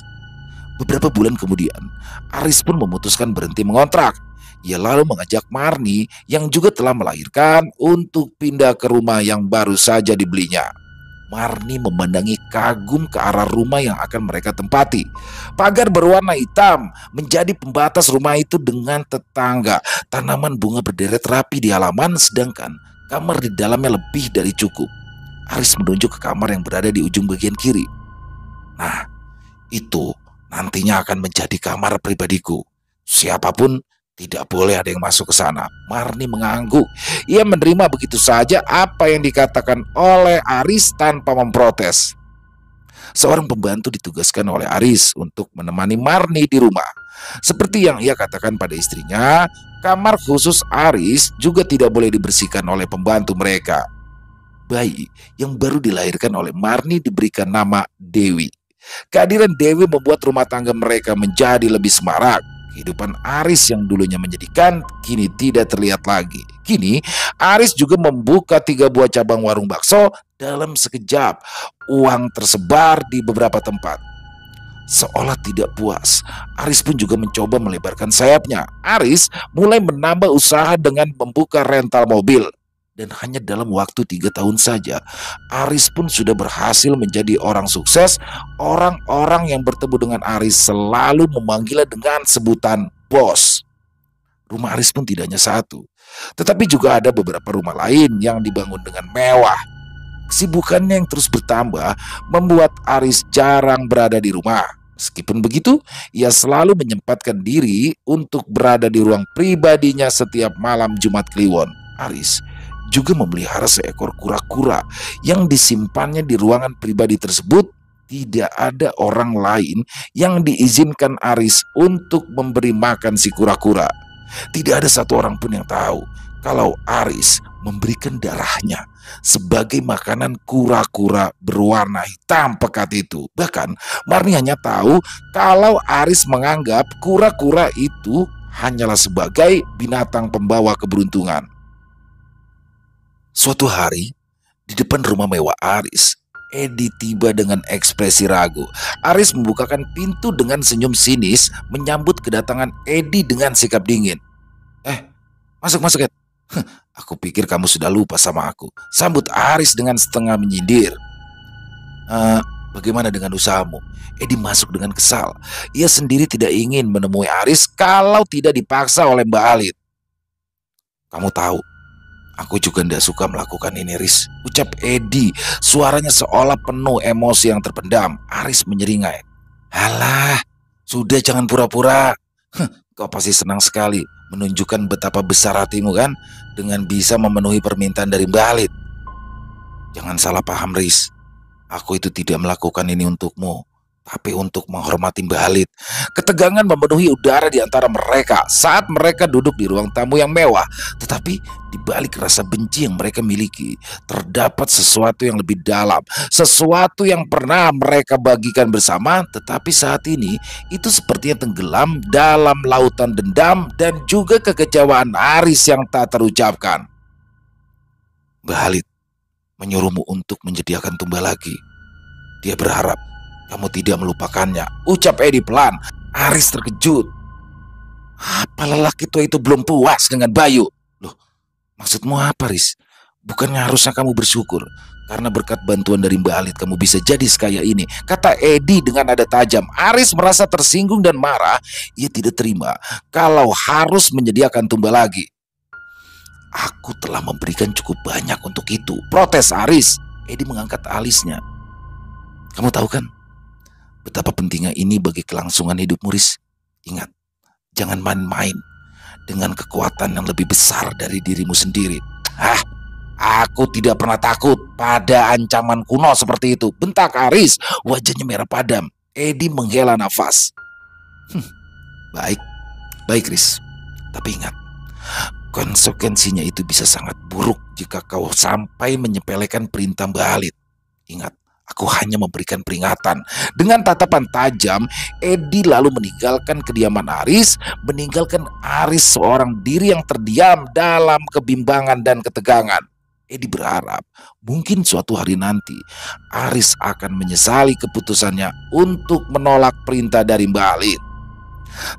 Beberapa bulan kemudian, Aris pun memutuskan berhenti mengontrak. Ia lalu mengajak Marni yang juga telah melahirkan untuk pindah ke rumah yang baru saja dibelinya. Marni memandangi kagum ke arah rumah yang akan mereka tempati. Pagar berwarna hitam menjadi pembatas rumah itu dengan tetangga. Tanaman bunga berderet rapi di halaman, sedangkan kamar di dalamnya lebih dari cukup. Aris menunjuk ke kamar yang berada di ujung bagian kiri. Nah, itu nantinya akan menjadi kamar pribadiku. Siapapun tidak boleh ada yang masuk ke sana. Marni mengangguk. Ia menerima begitu saja apa yang dikatakan oleh Aris tanpa memprotes. Seorang pembantu ditugaskan oleh Aris untuk menemani Marni di rumah. Seperti yang ia katakan pada istrinya, kamar khusus Aris juga tidak boleh dibersihkan oleh pembantu mereka. Bayi yang baru dilahirkan oleh Marni diberikan nama Dewi. Kehadiran Dewi membuat rumah tangga mereka menjadi lebih semarak. Kehidupan Aris yang dulunya menyedihkan kini tidak terlihat lagi. Kini Aris juga membuka 3 buah cabang warung bakso dalam sekejap. Uang tersebar di beberapa tempat. Seolah tidak puas, Aris pun juga mencoba melebarkan sayapnya. Aris mulai menambah usaha dengan membuka rental mobil. Dan hanya dalam waktu 3 tahun saja, Aris pun sudah berhasil menjadi orang sukses. Orang-orang yang bertemu dengan Aris selalu memanggilnya dengan sebutan bos. Rumah Aris pun tidak hanya satu, tetapi juga ada beberapa rumah lain yang dibangun dengan mewah. Kesibukannya yang terus bertambah membuat Aris jarang berada di rumah. Meskipun begitu, ia selalu menyempatkan diri untuk berada di ruang pribadinya setiap malam Jumat Kliwon. Aris juga memelihara seekor kura-kura yang disimpannya di ruangan pribadi tersebut. Tidak ada orang lain yang diizinkan Aris untuk memberi makan si kura-kura. Tidak ada satu orang pun yang tahu kalau Aris memberikan darahnya sebagai makanan kura-kura berwarna hitam pekat itu. Bahkan Marni hanya tahu kalau Aris menganggap kura-kura itu hanyalah sebagai binatang pembawa keberuntungan. Suatu hari, di depan rumah mewah Aris, Edi tiba dengan ekspresi ragu. Aris membukakan pintu dengan senyum sinis menyambut kedatangan Edi dengan sikap dingin. Masuk, Ed. Aku pikir kamu sudah lupa sama aku. Sambut Aris dengan setengah menyindir. Bagaimana dengan usahamu? Edi masuk dengan kesal. Ia sendiri tidak ingin menemui Aris kalau tidak dipaksa oleh Mbak Alit. Kamu tahu, aku juga tidak suka melakukan ini, Riz, ucap Edi. Suaranya seolah penuh emosi yang terpendam. Aris menyeringai. Halah, sudah jangan pura-pura. Kau pasti senang sekali menunjukkan betapa besar hatimu kan, dengan bisa memenuhi permintaan dari Mbak Alit. Jangan salah paham, Riz. Aku itu tidak melakukan ini untukmu, tapi untuk menghormati Mbak Alit. Ketegangan memenuhi udara di antara mereka saat mereka duduk di ruang tamu yang mewah. Tetapi di balik rasa benci yang mereka miliki, terdapat sesuatu yang lebih dalam, sesuatu yang pernah mereka bagikan bersama, tetapi saat ini itu sepertinya tenggelam dalam lautan dendam dan juga kekecewaan Aris yang tak terucapkan. Mbak Alit menyuruhmu untuk menyediakan tumbal lagi. Dia berharap kamu tidak melupakannya, ucap Edi pelan. Aris terkejut. Apa lelaki tua itu belum puas dengan Bayu? Loh, maksudmu apa, Riz? Bukannya harusnya kamu bersyukur karena berkat bantuan dari Mbak Alit kamu bisa jadi sekaya ini, kata Edi dengan nada tajam. Aris merasa tersinggung dan marah. Ia tidak terima kalau harus menyediakan tumbal lagi. Aku telah memberikan cukup banyak untuk itu, protes Aris. Edi mengangkat alisnya. Kamu tahu kan betapa pentingnya ini bagi kelangsungan hidupmu, Riz. Ingat, jangan main-main dengan kekuatan yang lebih besar dari dirimu sendiri. Aku tidak pernah takut pada ancaman kuno seperti itu, bentak Aris. Wajahnya merah padam. Edi menghela nafas. Baik, baik Riz. Tapi ingat, konsekuensinya itu bisa sangat buruk jika kau sampai menyepelekan perintah Mbak Halid. Ingat, aku hanya memberikan peringatan. Dengan tatapan tajam, Edi lalu meninggalkan kediaman Aris, meninggalkan Aris seorang diri yang terdiam dalam kebimbangan dan ketegangan. Edi berharap mungkin suatu hari nanti Aris akan menyesali keputusannya untuk menolak perintah dari Mbak Halid.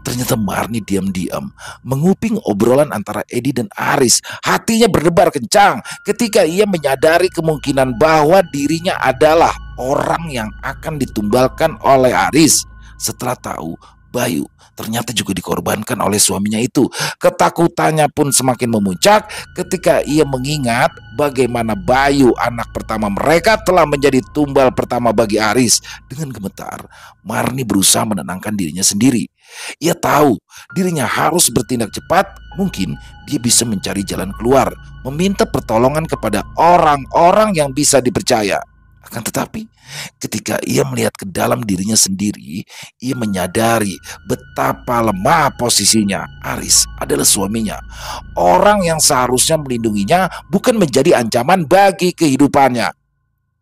Ternyata Marni diam-diam menguping obrolan antara Edi dan Aris. Hatinya berdebar kencang ketika ia menyadari kemungkinan bahwa dirinya adalah orang yang akan ditumbalkan oleh Aris. Setelah tahu Bayu ternyata juga dikorbankan oleh suaminya itu, ketakutannya pun semakin memuncak ketika ia mengingat bagaimana Bayu, anak pertama mereka, telah menjadi tumbal pertama bagi Aris. Dengan gemetar, Marni berusaha menenangkan dirinya sendiri. Ia tahu dirinya harus bertindak cepat. Mungkin dia bisa mencari jalan keluar, meminta pertolongan kepada orang-orang yang bisa dipercaya. Akan tetapi, ketika ia melihat ke dalam dirinya sendiri, ia menyadari betapa lemah posisinya. Aris adalah suaminya, orang yang seharusnya melindunginya, bukan menjadi ancaman bagi kehidupannya.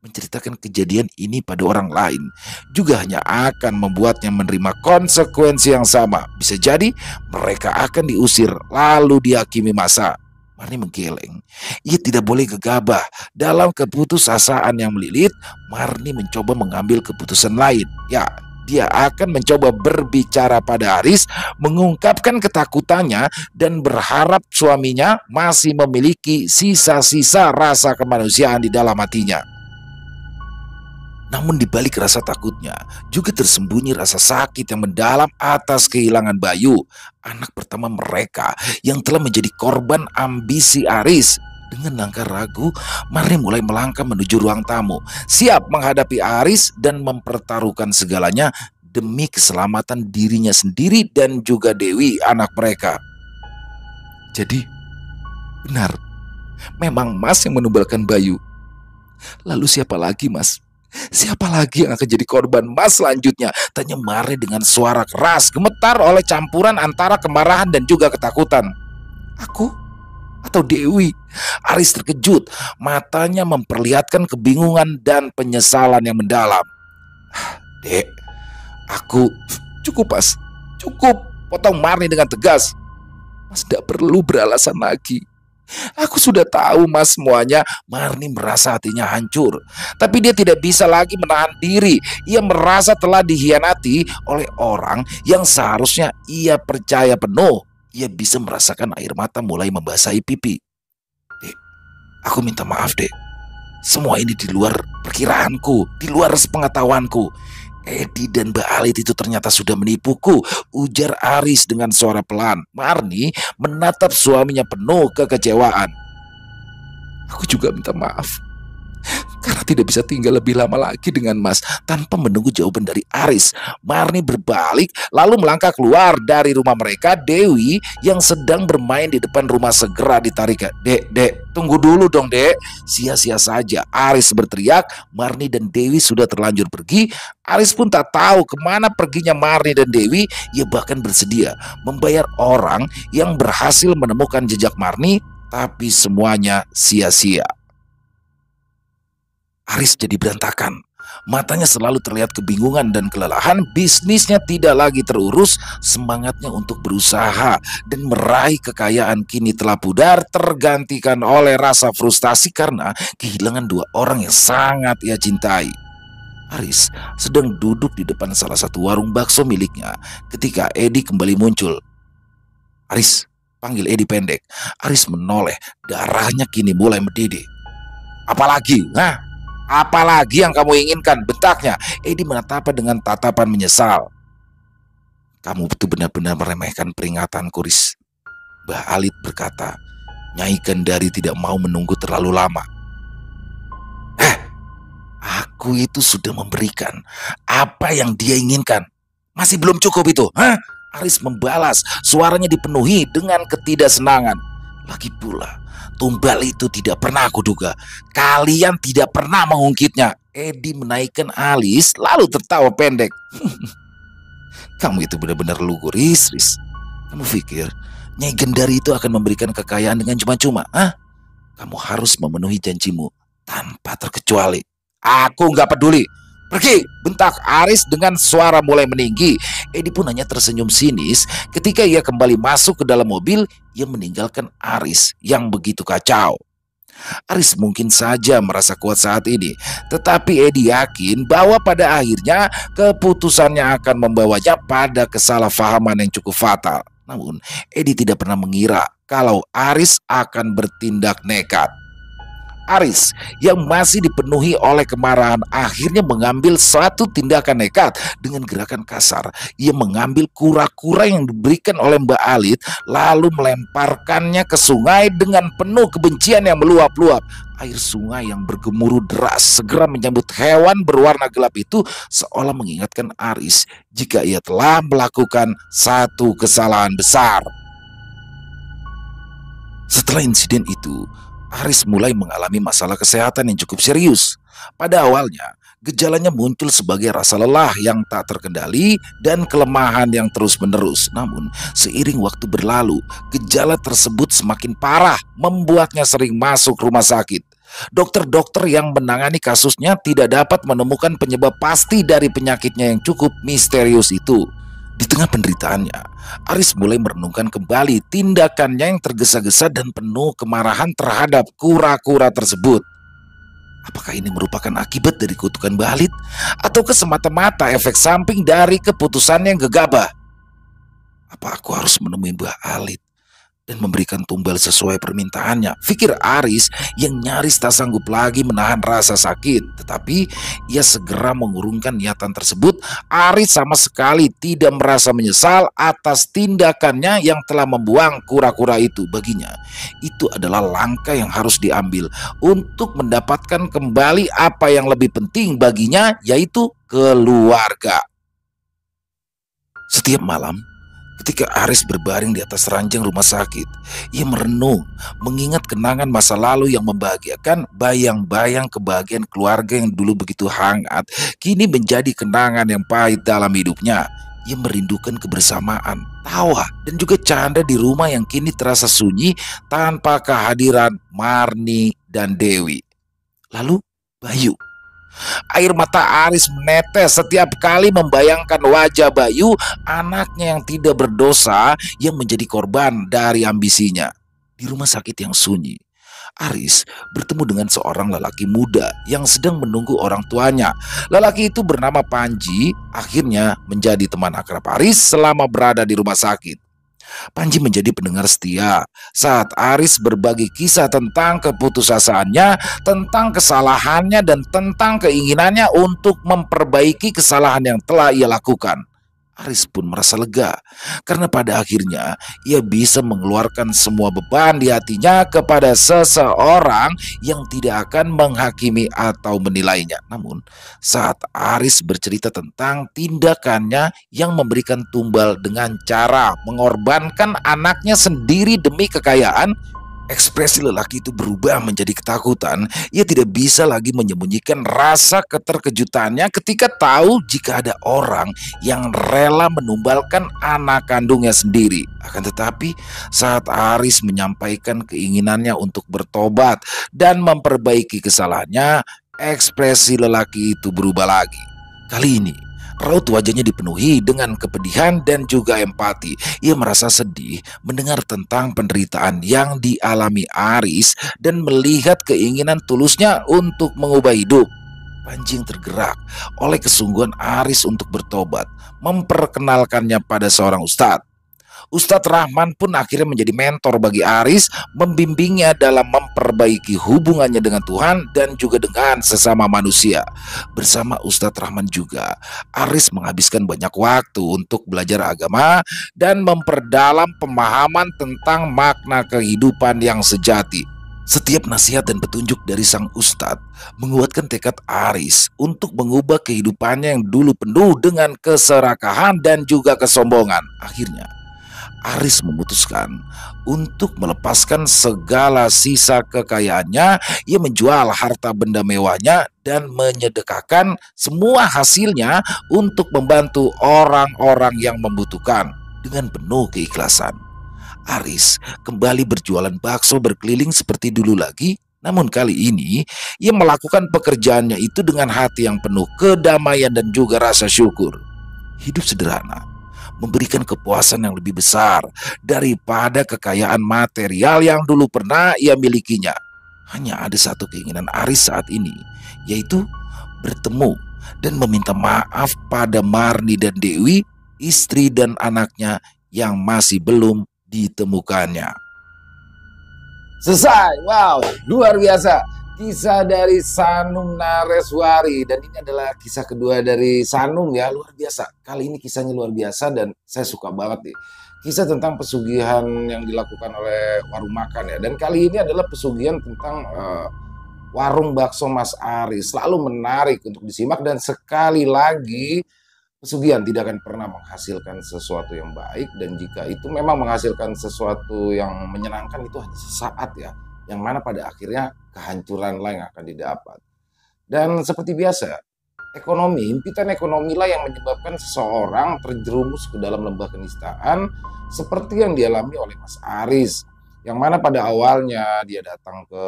Menceritakan kejadian ini pada orang lain juga hanya akan membuatnya menerima konsekuensi yang sama. Bisa jadi mereka akan diusir lalu dihakimi masa. Marni menggeleng. Ia tidak boleh gegabah. Dalam keputusasaan yang melilit, Marni mencoba mengambil keputusan lain. Ya, dia akan mencoba berbicara pada Aris, mengungkapkan ketakutannya dan berharap suaminya masih memiliki sisa-sisa rasa kemanusiaan di dalam hatinya. Namun di balik rasa takutnya juga tersembunyi rasa sakit yang mendalam atas kehilangan Bayu, anak pertama mereka yang telah menjadi korban ambisi Aris. Dengan langkah ragu, Marni mulai melangkah menuju ruang tamu, siap menghadapi Aris dan mempertaruhkan segalanya demi keselamatan dirinya sendiri dan juga Dewi, anak mereka. Jadi, benar, memang Mas yang menumbalkan Bayu. Lalu siapa lagi, Mas? Siapa lagi yang akan jadi korban Mas selanjutnya? Tanya Marni dengan suara keras, gemetar oleh campuran antara kemarahan dan juga ketakutan. Aku? Atau Dewi? Aris terkejut, matanya memperlihatkan kebingungan dan penyesalan yang mendalam. Dek, aku... Cukup Mas, cukup, potong Marni dengan tegas. Mas tidak perlu beralasan lagi. Aku sudah tahu Mas semuanya. Marni merasa hatinya hancur, tapi dia tidak bisa lagi menahan diri. Ia merasa telah dikhianati oleh orang yang seharusnya ia percaya penuh. Ia bisa merasakan air mata mulai membasahi pipi. Dek, aku minta maaf dek. Semua ini di luar perkiraanku, di luar sepengetahuanku. Edi dan Mbak Halid itu ternyata sudah menipuku, ujar Aris dengan suara pelan. Marni menatap suaminya penuh kekecewaan. Aku juga minta maaf karena tidak bisa tinggal lebih lama lagi dengan Mas. Tanpa menunggu jawaban dari Aris, Marni berbalik lalu melangkah keluar dari rumah mereka. Dewi yang sedang bermain di depan rumah segera ditarik. Dek, tunggu dulu dong dek. Sia-sia saja Aris berteriak. Marni dan Dewi sudah terlanjur pergi. Aris pun tak tahu kemana perginya Marni dan Dewi. Ia bahkan bersedia membayar orang yang berhasil menemukan jejak Marni, tapi semuanya sia-sia. Aris jadi berantakan. Matanya selalu terlihat kebingungan dan kelelahan. Bisnisnya tidak lagi terurus. Semangatnya untuk berusaha dan meraih kekayaan kini telah pudar, tergantikan oleh rasa frustasi karena kehilangan dua orang yang sangat ia cintai. Aris sedang duduk di depan salah satu warung bakso miliknya ketika Edi kembali muncul. Aris, panggil Edi pendek. Aris menoleh, darahnya kini mulai mendidih. Apalagi? Apalagi yang kamu inginkan? Bentaknya. Edi menatapnya dengan tatapan menyesal. Kamu betul benar-benar meremehkan peringatanku, Riz. Mbah Halid berkata, Nyai Gandari tidak mau menunggu terlalu lama. Aku itu sudah memberikan apa yang dia inginkan. Masih belum cukup itu? Aris membalas, suaranya dipenuhi dengan ketidaksenangan. Lagi pula, tumbal itu tidak pernah kuduga. Kalian tidak pernah mengungkitnya. Edi menaikkan alis lalu tertawa pendek. Kamu itu benar-benar lugu, Riz. Kamu pikir Nyai Gendari itu akan memberikan kekayaan dengan cuma-cuma? Hah? Kamu harus memenuhi janjimu tanpa terkecuali. Aku nggak peduli. Pergi, bentak Aris dengan suara mulai meninggi. Edi pun hanya tersenyum sinis ketika ia kembali masuk ke dalam mobil. Ia meninggalkan Aris yang begitu kacau. Aris mungkin saja merasa kuat saat ini, tetapi Edi yakin bahwa pada akhirnya keputusannya akan membawanya pada kesalahpahaman yang cukup fatal. Namun, Edi tidak pernah mengira kalau Aris akan bertindak nekat. Aris yang masih dipenuhi oleh kemarahan akhirnya mengambil suatu tindakan nekat. Dengan gerakan kasar, ia mengambil kura-kura yang diberikan oleh Mbak Alit lalu melemparkannya ke sungai dengan penuh kebencian yang meluap-luap. Air sungai yang bergemuruh deras segera menyambut hewan berwarna gelap itu, seolah mengingatkan Aris jika ia telah melakukan satu kesalahan besar. Setelah insiden itu, Aris mulai mengalami masalah kesehatan yang cukup serius. Pada awalnya, gejalanya muncul sebagai rasa lelah yang tak terkendali dan kelemahan yang terus-menerus. Namun, seiring waktu berlalu, gejala tersebut semakin parah, membuatnya sering masuk rumah sakit. Dokter-dokter yang menangani kasusnya tidak dapat menemukan penyebab pasti dari penyakitnya yang cukup misterius itu. Di tengah penderitaannya, Aris mulai merenungkan kembali tindakannya yang tergesa-gesa dan penuh kemarahan terhadap kura-kura tersebut. Apakah ini merupakan akibat dari kutukan Balit atau semata-mata efek samping dari keputusan yang gegabah? Apa aku harus menemui Mbah Alit dan memberikan tumbal sesuai permintaannya? Pikir Aris yang nyaris tak sanggup lagi menahan rasa sakit. Tetapi ia segera mengurungkan niatan tersebut. Aris sama sekali tidak merasa menyesal atas tindakannya yang telah membuang kura-kura itu. Baginya, itu adalah langkah yang harus diambil untuk mendapatkan kembali apa yang lebih penting baginya, yaitu keluarga. Setiap malam, ketika Aris berbaring di atas ranjang rumah sakit, ia merenung, mengingat kenangan masa lalu yang membahagiakan. Bayang-bayang kebahagiaan keluarga yang dulu begitu hangat, kini menjadi kenangan yang pahit dalam hidupnya. Ia merindukan kebersamaan, tawa, dan juga canda di rumah yang kini terasa sunyi tanpa kehadiran Marni dan Dewi. Lalu, Bayu. Air mata Aris menetes setiap kali membayangkan wajah Bayu, anaknya yang tidak berdosa yang menjadi korban dari ambisinya. Di rumah sakit yang sunyi, Aris bertemu dengan seorang lelaki muda yang sedang menunggu orang tuanya. Lelaki itu bernama Panji, akhirnya menjadi teman akrab Aris selama berada di rumah sakit. Panji menjadi pendengar setia saat Aris berbagi kisah tentang keputusasanya, tentang kesalahannya, dan tentang keinginannya untuk memperbaiki kesalahan yang telah ia lakukan. Aris pun merasa lega karena pada akhirnya ia bisa mengeluarkan semua beban di hatinya kepada seseorang yang tidak akan menghakimi atau menilainya. Namun saat Aris bercerita tentang tindakannya yang memberikan tumbal dengan cara mengorbankan anaknya sendiri demi kekayaan, ekspresi lelaki itu berubah menjadi ketakutan. Ia tidak bisa lagi menyembunyikan rasa keterkejutannya ketika tahu jika ada orang yang rela menumbalkan anak kandungnya sendiri. Akan tetapi, saat Aris menyampaikan keinginannya untuk bertobat dan memperbaiki kesalahannya, ekspresi lelaki itu berubah lagi. Kali ini, raut wajahnya dipenuhi dengan kepedihan dan juga empati. Ia merasa sedih mendengar tentang penderitaan yang dialami Aris dan melihat keinginan tulusnya untuk mengubah hidup. Panji tergerak oleh kesungguhan Aris untuk bertobat, memperkenalkannya pada seorang ustadz. Ustadz Rahman pun akhirnya menjadi mentor bagi Aris, membimbingnya dalam memperbaiki hubungannya dengan Tuhan dan juga dengan sesama manusia. Bersama Ustadz Rahman juga, Aris menghabiskan banyak waktu untuk belajar agama dan memperdalam pemahaman tentang makna kehidupan yang sejati. Setiap nasihat dan petunjuk dari sang ustadz menguatkan tekad Aris untuk mengubah kehidupannya yang dulu penuh dengan keserakahan dan juga kesombongan. Akhirnya, Aris memutuskan untuk melepaskan segala sisa kekayaannya. Ia menjual harta benda mewahnya dan menyedekahkan semua hasilnya untuk membantu orang-orang yang membutuhkan dengan penuh keikhlasan. Aris kembali berjualan bakso berkeliling seperti dulu lagi, namun kali ini ia melakukan pekerjaannya itu dengan hati yang penuh kedamaian dan juga rasa syukur. Hidup sederhana memberikan kepuasan yang lebih besar daripada kekayaan material yang dulu pernah ia milikinya. Hanya ada satu keinginan Aris saat ini, yaitu bertemu dan meminta maaf pada Marni dan Dewi, istri dan anaknya yang masih belum ditemukannya. Selesai. Wow, luar biasa. Kisah dari Sanum Nareswari. Dan ini adalah kisah kedua dari Sanum ya. Luar biasa. Kali ini kisahnya luar biasa dan saya suka banget nih. Kisah tentang pesugihan yang dilakukan oleh warung makan ya. Dan kali ini adalah pesugihan tentang warung bakso Mas Aris. Selalu menarik untuk disimak dan sekali lagi pesugihan tidak akan pernah menghasilkan sesuatu yang baik, dan jika itu memang menghasilkan sesuatu yang menyenangkan itu hanya sesaat ya, yang mana pada akhirnya kehancuran lah yang akan didapat. Dan seperti biasa, impitan ekonomi lah yang menyebabkan seseorang terjerumus ke dalam lembah kenistaan seperti yang dialami oleh Mas Aris, yang mana pada awalnya dia datang ke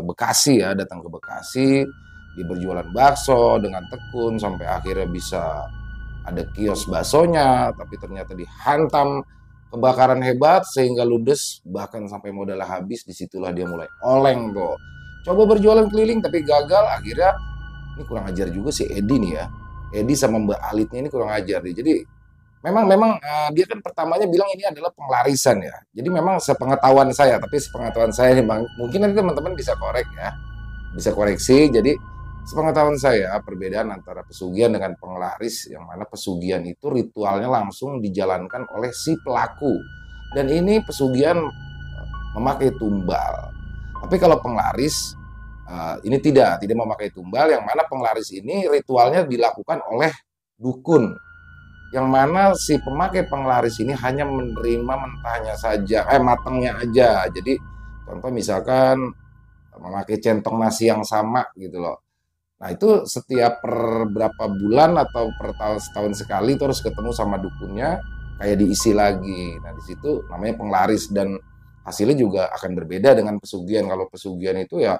Bekasi, dia berjualan bakso dengan tekun sampai akhirnya bisa ada kios baksonya, tapi ternyata dihantam kebakaran hebat sehingga ludes, bahkan sampai modalnya habis. Disitulah dia mulai oleng tuh. Coba berjualan keliling tapi gagal. Akhirnya ini kurang ajar juga si Edi nih ya. Edi sama Mbak Alitnya ini kurang ajar nih. Jadi memang dia kan pertamanya bilang ini adalah penglarisan ya. Jadi memang sepengetahuan saya, tapi sepengetahuan saya nih Bang, mungkin nanti teman-teman bisa korek ya, bisa koreksi. Jadi sepengetahuan saya, perbedaan antara pesugihan dengan penglaris, yang mana pesugihan itu ritualnya langsung dijalankan oleh si pelaku. Dan ini pesugihan memakai tumbal. Tapi kalau penglaris, ini tidak memakai tumbal, yang mana penglaris ini ritualnya dilakukan oleh dukun. Yang mana si pemakai penglaris ini hanya menerima mentahnya saja, matangnya aja. Jadi contoh misalkan memakai centong nasi yang sama gitu loh. Nah itu setiap per berapa bulan atau per setahun sekali itu harus ketemu sama dukunnya, kayak diisi lagi. Nah di situ namanya penglaris, dan hasilnya juga akan berbeda dengan pesugihan. Kalau pesugihan itu ya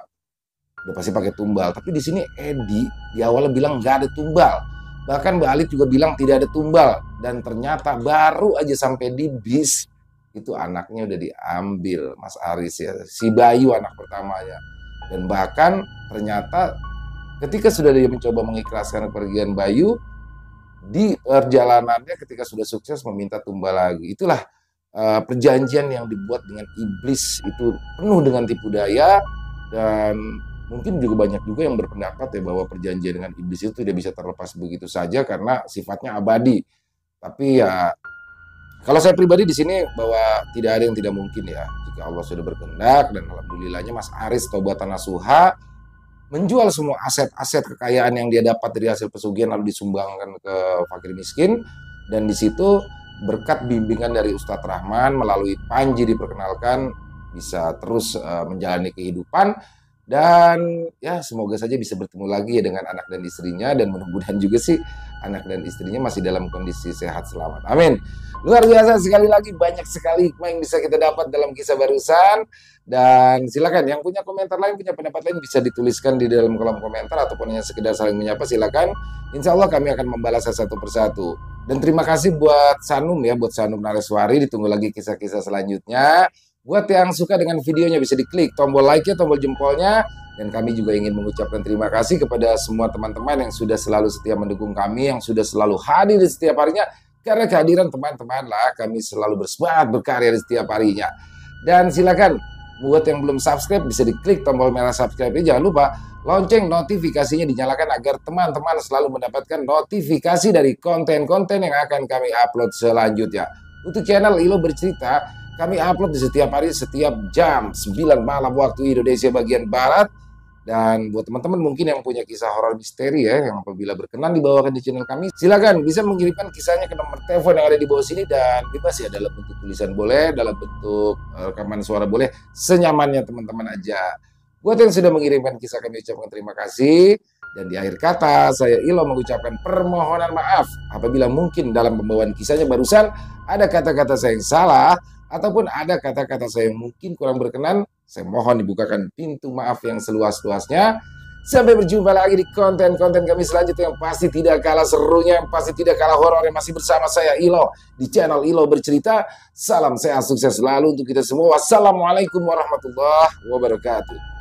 udah pasti pakai tumbal. Tapi di sini Edi di awalnya bilang nggak ada tumbal. Bahkan Mbak Alit juga bilang tidak ada tumbal. Dan ternyata baru aja sampai di bis itu anaknya udah diambil Mas Aris ya, si Bayu anak pertamanya. Dan bahkan ternyata ketika sudah dia mencoba mengikhlaskan kepergian Bayu, di perjalanannya ketika sudah sukses meminta tumbal lagi. Itulah perjanjian yang dibuat dengan iblis, itu penuh dengan tipu daya. Dan mungkin juga banyak juga yang berpendapat ya bahwa perjanjian dengan iblis itu tidak bisa terlepas begitu saja karena sifatnya abadi. Tapi ya kalau saya pribadi di sini bahwa tidak ada yang tidak mungkin ya jika Allah sudah berkehendak. Dan alhamdulillahnya Mas Aris taubatan nasuha menjual semua aset-aset kekayaan yang dia dapat dari hasil pesugihan lalu disumbangkan ke fakir miskin. Dan di situ berkat bimbingan dari Ustadz Rahman melalui Panji diperkenalkan bisa terus menjalani kehidupan. Dan ya semoga saja bisa bertemu lagi ya dengan anak dan istrinya, dan mudah-mudahan juga sih anak dan istrinya masih dalam kondisi sehat selamat. Amin. Luar biasa sekali lagi, banyak sekali hikmah yang bisa kita dapat dalam kisah barusan. Dan silakan yang punya komentar lain, punya pendapat lain bisa dituliskan di dalam kolom komentar, ataupun hanya sekedar saling menyapa silakan. Insya Allah kami akan membalas satu persatu. Dan terima kasih buat Sanum ya, buat Sanum Nareswari. Ditunggu lagi kisah-kisah selanjutnya. Buat yang suka dengan videonya bisa diklik tombol like-nya, tombol jempolnya. Dan kami juga ingin mengucapkan terima kasih kepada semua teman-teman yang sudah selalu setia mendukung kami, yang sudah selalu hadir di setiap harinya. Karena kehadiran teman-teman lah kami selalu bersemangat berkarya di setiap harinya. Dan silakan buat yang belum subscribe bisa diklik tombol merah subscribe-nya. Jangan lupa lonceng notifikasinya dinyalakan agar teman-teman selalu mendapatkan notifikasi dari konten-konten yang akan kami upload selanjutnya. Untuk channel Ilo Bercerita, kami upload di setiap hari, setiap jam 9 malam waktu Indonesia bagian Barat. Dan buat teman-teman mungkin yang punya kisah horor misteri ya, yang apabila berkenan dibawakan di channel kami, silakan bisa mengirimkan kisahnya ke nomor telepon yang ada di bawah sini, dan bebas ya, dalam bentuk tulisan boleh, dalam bentuk rekaman suara boleh, senyamannya teman-teman aja. Buat yang sudah mengirimkan kisah, kami ucapkan terima kasih. Dan di akhir kata, saya Ilo mengucapkan permohonan maaf apabila mungkin dalam pembawaan kisahnya barusan ada kata-kata saya yang salah, ataupun ada kata-kata saya yang mungkin kurang berkenan. Saya mohon dibukakan pintu maaf yang seluas-luasnya. Sampai berjumpa lagi di konten-konten kami selanjutnya yang pasti tidak kalah serunya, yang pasti tidak kalah horor, yang masih bersama saya Ilo di channel Ilo Bercerita. Salam sehat, sukses selalu untuk kita semua. Wassalamualaikum warahmatullahi wabarakatuh.